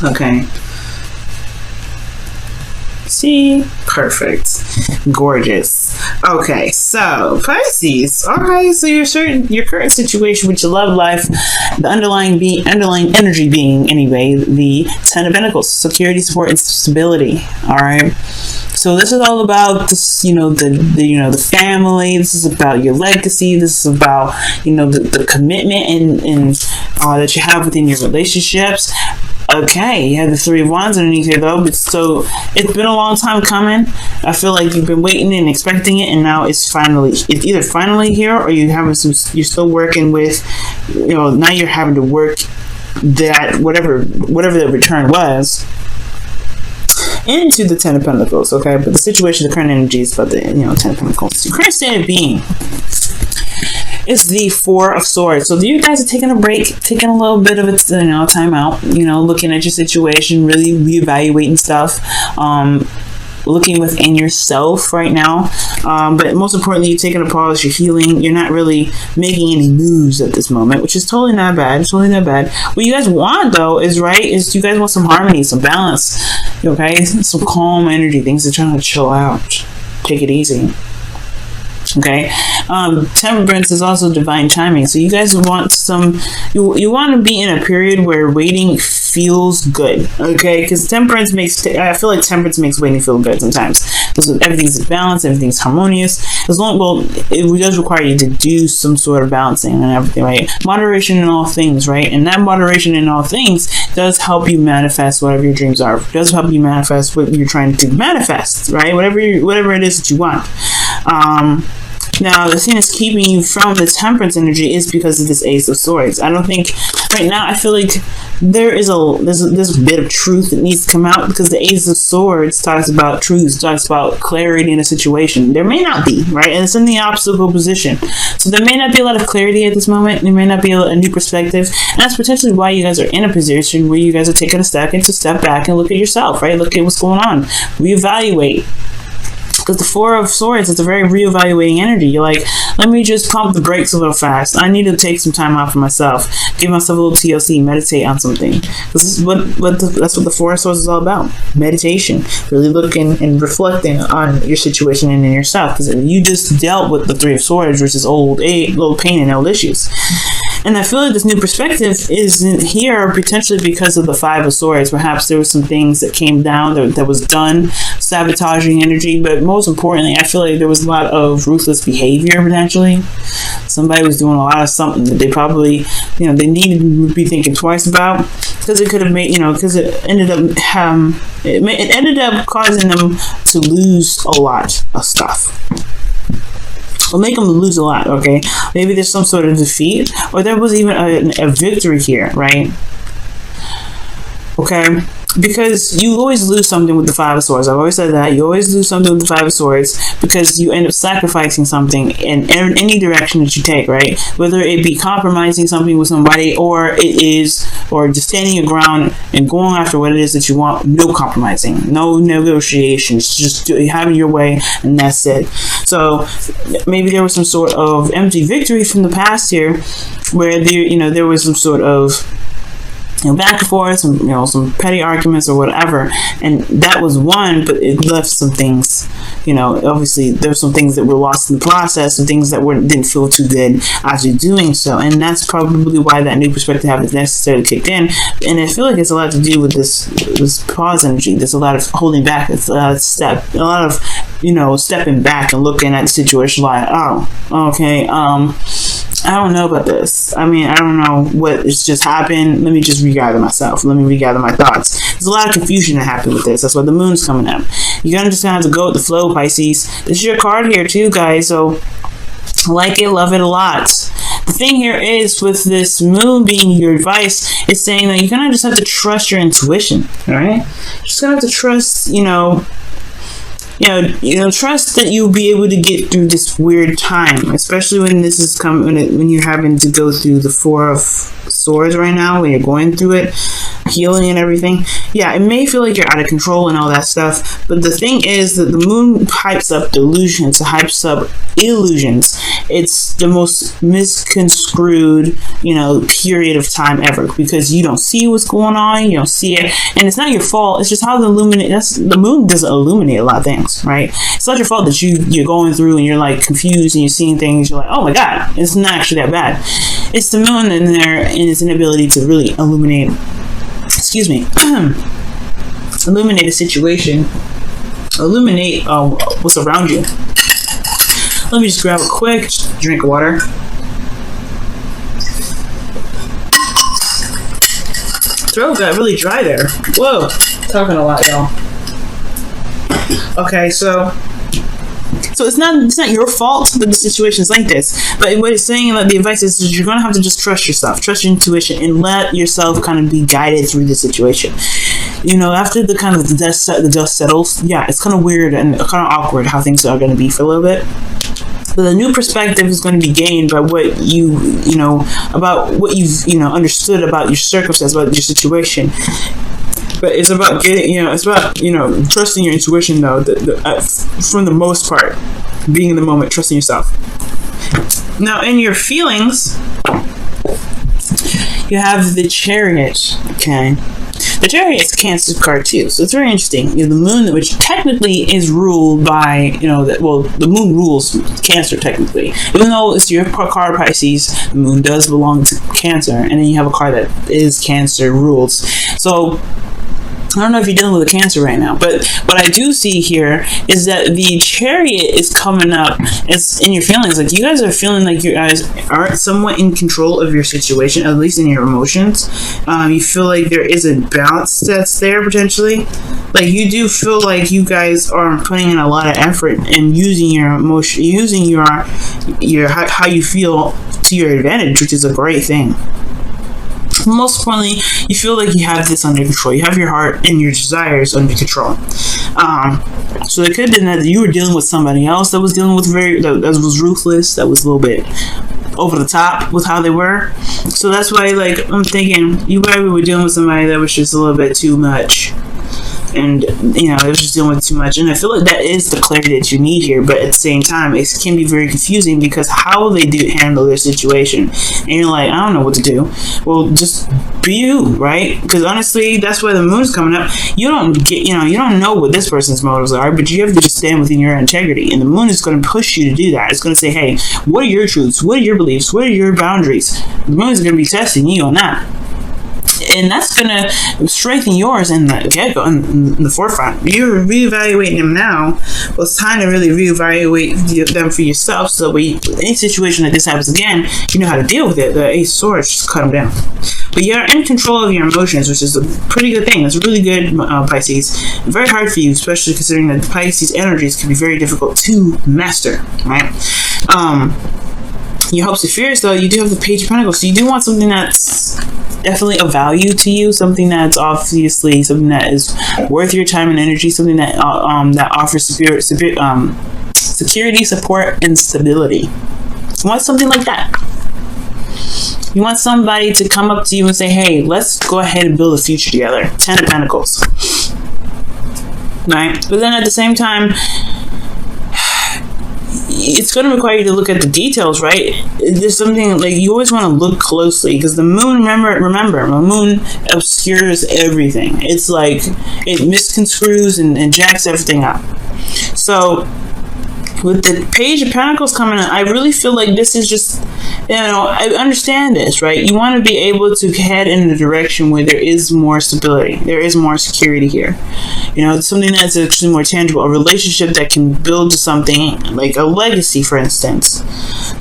Okay. See? Perfect. Gorgeous. Okay, so Pisces. Alright, so your current situation with your love life, the underlying energy being anyway, the Ten of Pentacles, security, support, and stability. Alright. So this is all about this, the family. This is about your legacy. This is about, the commitment and that you have within your relationships. Okay, you have the Three of Wands underneath here though, but so it's been a long time coming. I feel like you've been waiting and expecting it, and now it's either finally here, or you're still working with, now you're having to work that whatever the return was into the Ten of Pentacles. Okay, but the situation, the current energy is about the Ten of Pentacles. Your current state of being is the Four of Swords. So you guys are taking a break, taking a little bit of a time out, looking at your situation, really reevaluating stuff, looking within yourself right now, but most importantly, you're taking a pause, you're healing, you're not really making any moves at this moment, which is totally not bad. What you guys want though is you guys want some harmony, some balance, okay, some calm energy, things that are trying to chill out, take it easy. Okay, temperance is also divine timing. So you guys want you want to be in a period where waiting feels good. Okay, because I feel like temperance makes waiting feel good sometimes. Because everything's balanced, everything's harmonious. It does require you to do some sort of balancing and everything, right? Moderation in all things, right? And that moderation in all things does help you manifest whatever your dreams are. It does help you manifest what you're trying to manifest, right? Whatever it is that you want. Now, the thing that's keeping you from the temperance energy is because of this Ace of Swords. I don't think, right now, I feel like there's a bit of truth that needs to come out, because the Ace of Swords talks about truth, talks about clarity in a situation. There may not be, right? And it's in the obstacle position. So there may not be a lot of clarity at this moment. There may not be a new perspective. And that's potentially why you guys are in a position where you guys are taking a second to step back and look at yourself, right? Look at what's going on. Reevaluate. Because the Four of Swords, it's a very reevaluating energy. You're like, let me just pump the brakes a little fast. I need to take some time out for myself. Give myself a little TLC, meditate on something. This is that's what the Four of Swords is all about. Meditation. Really looking and reflecting on your situation and in yourself. Because you just dealt with the Three of Swords, which is old pain and old issues. And I feel like this new perspective isn't here potentially because of the Five of Swords. Perhaps there were some things that came down that was done, sabotaging energy, but most importantly, I feel like there was a lot of ruthless behavior potentially. Somebody was doing a lot of something that they probably, they needed to be thinking twice about, because it could have made, because it ended up causing them to lose a lot of stuff. Will make them lose a lot, okay? Maybe there's some sort of defeat, or there was even a victory here, right? Okay? Because you always lose something with the Five of Swords. I've always said that. You always lose something with the Five of Swords because you end up sacrificing something in any direction that you take, right? Whether it be compromising something with somebody, or just standing your ground and going after what it is that you want. No compromising, no negotiations, just having your way, and that's it. So maybe there was some sort of empty victory from the past here, where there was some sort of back and forth, some petty arguments or whatever, and that was one, but it left some things, obviously there's some things that were lost in the process, and things that didn't feel too good as you're doing so, and that's probably why that new perspective hasn't necessarily kicked in. And I feel like it's a lot to do with this pause energy. There's a lot of holding back, it's a lot of stepping back and looking at the situation like, oh, okay, I don't know about this. I don't know what has just happened. Let me just regather myself. Let me regather my thoughts. There's a lot of confusion that happened with this. That's why the moon's coming up. You're just gonna have to go with the flow, Pisces. This is your card here too, guys. So like it, love it a lot. The thing here is, with this moon being your advice, it's saying that you're gonna just have to trust your intuition. All right, just gonna have to trust, trust that you'll be able to get through this weird time, especially when this is coming, when you're having to go through the Four of Swords right now, when you're going through it. healing and everything. Yeah, it may feel like you're out of control and all that stuff, but the thing is that the moon hypes up delusions, it hypes up illusions. It's the most misconstrued, period of time ever, because you don't see what's going on, you don't see it, and it's not your fault. It's just how the moon doesn't illuminate a lot of things, right? It's not your fault that you're going through and you're like confused and you're seeing things, you're like, oh my god, it's not actually that bad. It's the moon in there and its inability to really illuminate illuminate a situation, illuminate what's around you. Let me just grab a quick drink of water. Throat got really dry there. Whoa, talking a lot, y'all. Okay, so it's not your fault that the situation's like this, but what it's saying, like, the advice is you're gonna have to just trust yourself, trust your intuition, and let yourself kind of be guided through the situation. After the dust settles, yeah, it's kind of weird and kind of awkward how things are going to be for a little bit. But the new perspective is going to be gained by what about what you've understood about your circumstance, about your situation. But it's about trusting your intuition, though, from the most part, being in the moment, trusting yourself. Now, in your feelings, you have the Chariot, okay? The Chariot's Cancer card too, so it's very interesting. The moon, which technically is ruled by, the moon rules Cancer technically. Even though it's your card, Pisces, the moon does belong to Cancer, and then you have a card that is Cancer rules. So I don't know if you're dealing with a Cancer right now, but what I do see here is that the Chariot is coming up. It's in your feelings. Like, you guys are feeling like you guys aren't somewhat in control of your situation, at least in your emotions. You feel like there is a balance that's there potentially. Like, you do feel like you guys are putting in a lot of effort and using your emotion, using your how you feel to your advantage, which is a great thing. Most importantly, you feel like you have this under control. You have your heart and your desires under control. So it could have been that you were dealing with somebody else that was dealing with that was ruthless, that was a little bit over the top with how they were. So that's why, like, I'm thinking you probably were dealing with somebody that was just a little bit too much. And it was just dealing with too much, and I feel like that is the clarity that you need here. But at the same time, it can be very confusing because how they do handle their situation, and you're like, I don't know what to do. Well, just be you, right? Because honestly, that's why the moon's coming up. You don't know what this person's motives are, but you have to just stand within your integrity, and the moon is going to push you to do that. It's going to say, hey, what are your truths? What are your beliefs? What are your boundaries? The moon is going to be testing you on that. And that's going to strengthen yours in the get-go, in the forefront. You're reevaluating them now. Well, it's time to really reevaluate them for yourself, so any situation like this happens again, you know how to deal with it. The Ace of Swords, just cut them down. But you're in control of your emotions, which is a pretty good thing. It's really good, Pisces. Very hard for you, especially considering that Pisces energies can be very difficult to master, right? Your hopes and fears, though, you do have the Page of Pentacles, so you do want something that's definitely of value to you, something that's obviously something that is worth your time and energy, something that offers security, support, and stability. You want something like that. You want somebody to come up to you and say, hey, let's go ahead and build a future together. 10 of Pentacles. Right? But then at the same time, it's going to require you to look at the details, right? There's something like you always want to look closely, because the moon, remember, the moon obscures everything. It's like it misconstrues and jacks everything up. So with the Page of Pentacles coming in, I really feel like this is just, I understand this, right? You want to be able to head in a direction where there is more stability, there is more security here. It's something that's actually more tangible, a relationship that can build to something like a legacy, for instance,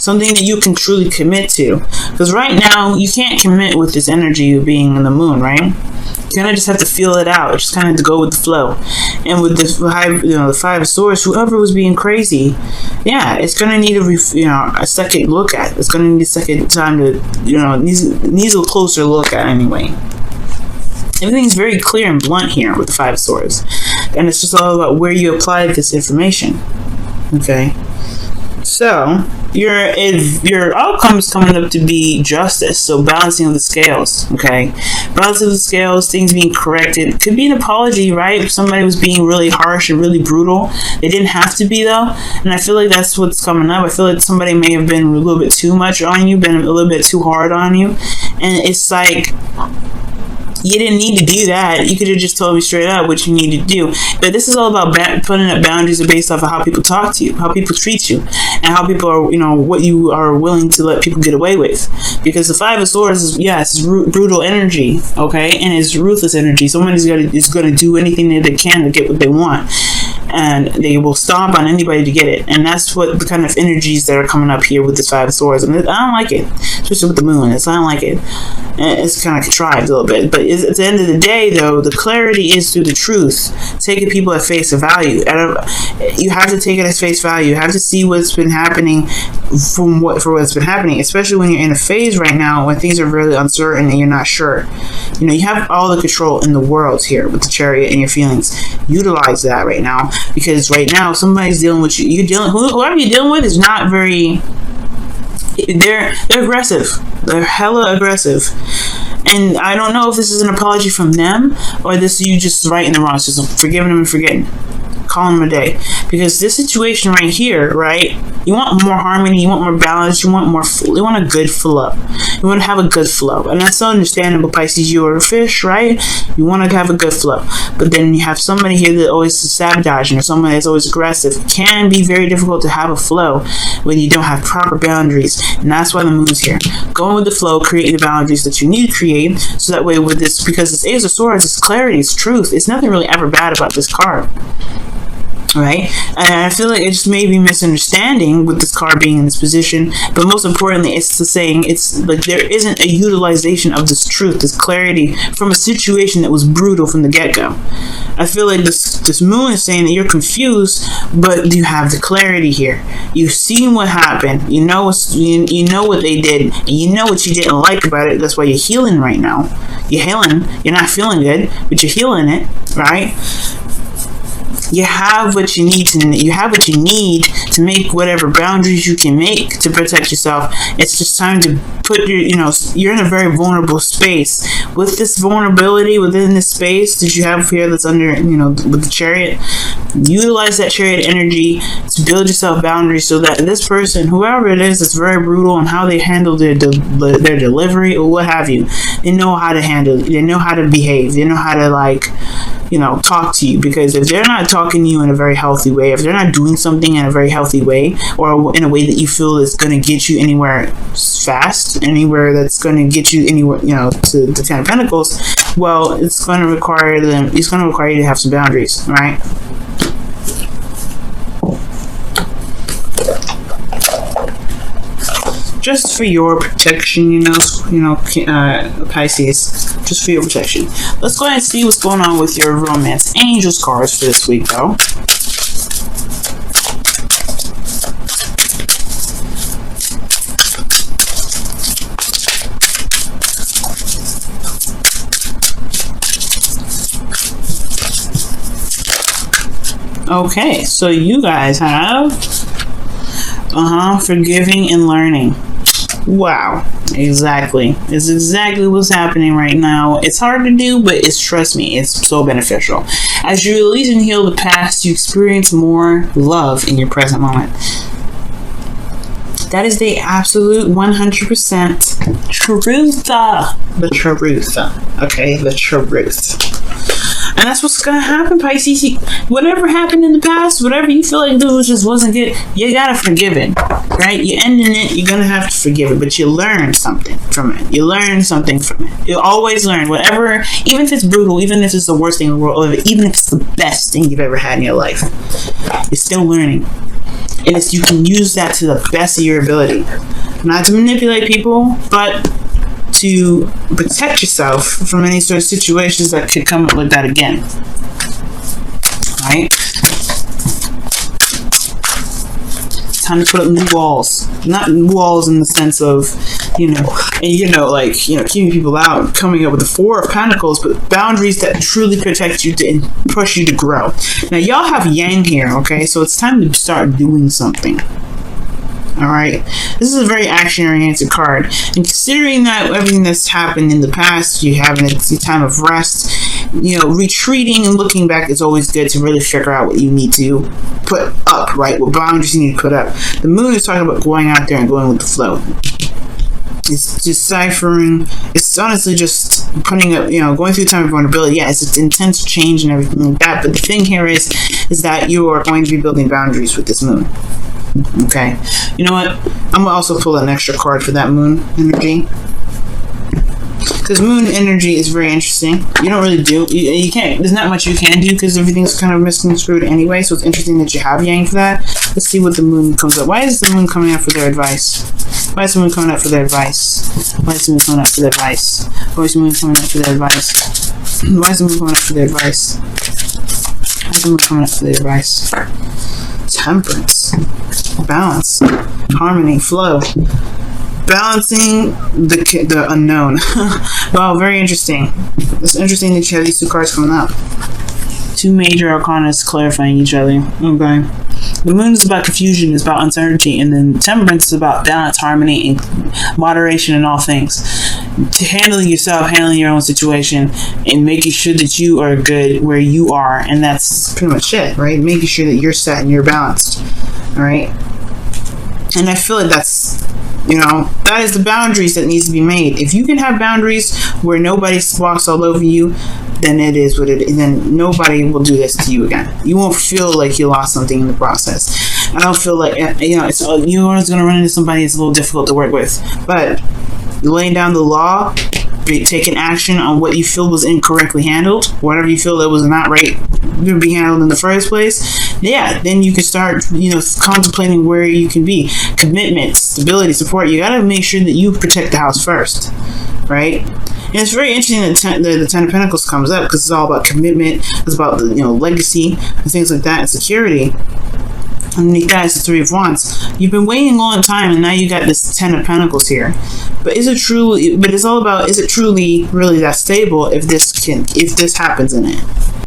something that you can truly commit to. Because right now, you can't commit with this energy of being in the moon, right? You kind of just have to feel it out, just kind of have to go with the flow. And with the Five of Swords, whoever was being crazy, yeah, it's going to need a second look at. It's going to need a second time to, needs a closer look at anyway. Everything's very clear and blunt here with the Five of Swords. And it's just all about where you apply this information. Okay? So your outcome is coming up to be justice, so balancing of the scales, okay? Balancing of the scales, things being corrected. Could be an apology, right? If somebody was being really harsh and really brutal. They didn't have to be, though. And I feel like that's what's coming up. I feel like somebody may have been a little bit too much on you, been a little bit too hard on you. And it's like, you didn't need to do that. You could have just told me straight up what you need to do. But this is all about putting up boundaries based off of how people talk to you, how people treat you, and how people are, what you are willing to let people get away with. Because the Five of Swords is, it's brutal energy, okay, and it's ruthless energy. Somebody's is going to do anything that they can to get what they want, and they will stomp on anybody to get it. And that's what the kind of energies that are coming up here with this Five of Swords. And I don't like it, especially with the moon. I don't like it. It's kind of contrived a little bit, but at the end of the day, though, the clarity is through the truth. Taking people at face value. You have to take it at face value. You have to see what's been happening for what's been happening, especially when you're in a phase right now when things are really uncertain and you're not sure. You have all the control in the world here with the Chariot and your feelings. Utilize that right now, because right now somebody's dealing with you. Whoever you're dealing with is not very. They're aggressive. They're hella aggressive. And I don't know if this is an apology from them or this is you just righting the wrongs, just forgiving them and forgetting. Calling them a day. Because this situation right here, right? You want more harmony, you want more balance, you want a good flow. You want to have a good flow. And that's so understandable, Pisces. You are a fish, right? You want to have a good flow. But then you have somebody here that always is sabotaging, or someone that's always aggressive. It can be very difficult to have a flow when you don't have proper boundaries. And that's why the moon's here. Going with the flow, creating the boundaries that you need to create, so that way with this, because it's Ace of Swords, it's clarity, it's truth. It's nothing really ever bad about this card. Right? And I feel like it just may be misunderstanding with this card being in this position, but most importantly, it's the saying, it's like there isn't a utilization of this truth, this clarity from a situation that was brutal from the get-go. I feel like this moon is saying that you're confused, but you have the clarity here. You've seen what happened. You know what they did, and you know what you didn't like about it. That's why you're healing right now. You're healing. You're not feeling good, but you're healing it, right? You have what you need to make whatever boundaries you can make to protect yourself. It's just time to put you're in a very vulnerable space. With this vulnerability within this space that you have here that's under, with the Chariot, utilize that Chariot energy to build yourself boundaries so that this person, whoever it is, that's very brutal on how they handle their delivery or what have you, they know how to handle it. They know how to behave. They know how to talk to you. Because if they're not talking to you in a very healthy way, if they're not doing something in a very healthy way, or in a way that you feel is going to get you anywhere fast, anywhere that's going to get you anywhere, to the Ten of Pentacles, well, it's going to require you to have some boundaries, right? Just for your protection, Pisces. Just for your protection. Let's go ahead and see what's going on with your romance angels cards for this week, though. Okay, so you guys have forgiving and learning. Wow, exactly. It's exactly what's happening right now. It's hard to do, but trust me, it's so beneficial. As you release and heal the past, you experience more love in your present moment. That is the absolute 100% truth. The truth. Okay, the truth. And that's what's going to happen, Pisces. Whatever happened in the past, whatever you feel like just wasn't good, you got to forgive it, right? You're ending it, you're going to have to forgive it, but you learn something from it. You learn something from it. You always learn, whatever, even if it's brutal, even if it's the worst thing in the world, or even if it's the best thing you've ever had in your life, you're still learning. And you can use that to the best of your ability. Not to manipulate people, but to protect yourself from any sort of situations that could come up like that again. Right? It's time to put up new walls. Not walls in the sense of, keeping people out, coming up with the Four of Pentacles, but boundaries that truly protect you and push you to grow. Now, y'all have Yang here, okay? So it's time to start doing something. All right, this is a very action-oriented card, and considering that everything that's happened in the past, you having a time of rest, retreating and looking back is always good to really figure out what you need to put up, right? What boundaries you need to put up. The moon is talking about going out there and going with the flow. It's deciphering. It's honestly just putting up, going through a time of vulnerability. Yeah, it's intense change and everything like that. But the thing here is that you are going to be building boundaries with this moon. Okay, you know what? I'm gonna also pull an extra card for that moon energy, because moon energy is very interesting. You don't really do. You can't. There's not much you can do because everything's kind of misconstrued anyway. So it's interesting that you have Yang for that. Let's see what the moon comes up. Why is the moon coming out for their advice? Why is the moon coming out for their advice? Why is the moon coming out for their advice? Why is the moon coming out for their advice? Why is the moon coming out for their advice? Why is the moon coming out for their advice? Temperance, balance, harmony, flow, balancing the unknown. Wow, very interesting. It's interesting that you have these two cards coming up. Two major arcana clarifying each other. Okay. The moon is about confusion, it's about uncertainty, and then temperance is about balance, harmony, and moderation in all things. To handling yourself, handling your own situation, and making sure that you are good where you are, and that's pretty much it, right? Making sure that you're set and you're balanced, all right? And I feel like that's, that is the boundaries that needs to be made. If you can have boundaries where nobody walks all over you, then it is what it is. Then nobody will do this to you again. You won't feel like you lost something in the process. I don't feel like, you're always going to run into somebody that's a little difficult to work with. But laying down the law, taking action on what you feel was incorrectly handled, whatever you feel that was not right to be handled in the first place, yeah, then you can start, contemplating where you can be. Commitment, stability, support. You got to make sure that you protect the house first, right? And it's very interesting that the Ten of Pentacles comes up because it's all about commitment. It's about legacy and things like that, and security. Underneath that is the Three of Wands. You've been waiting a long time, and now you got this Ten of Pentacles here. But is it truly? But it's all about, is it truly really that stable if this happens in it?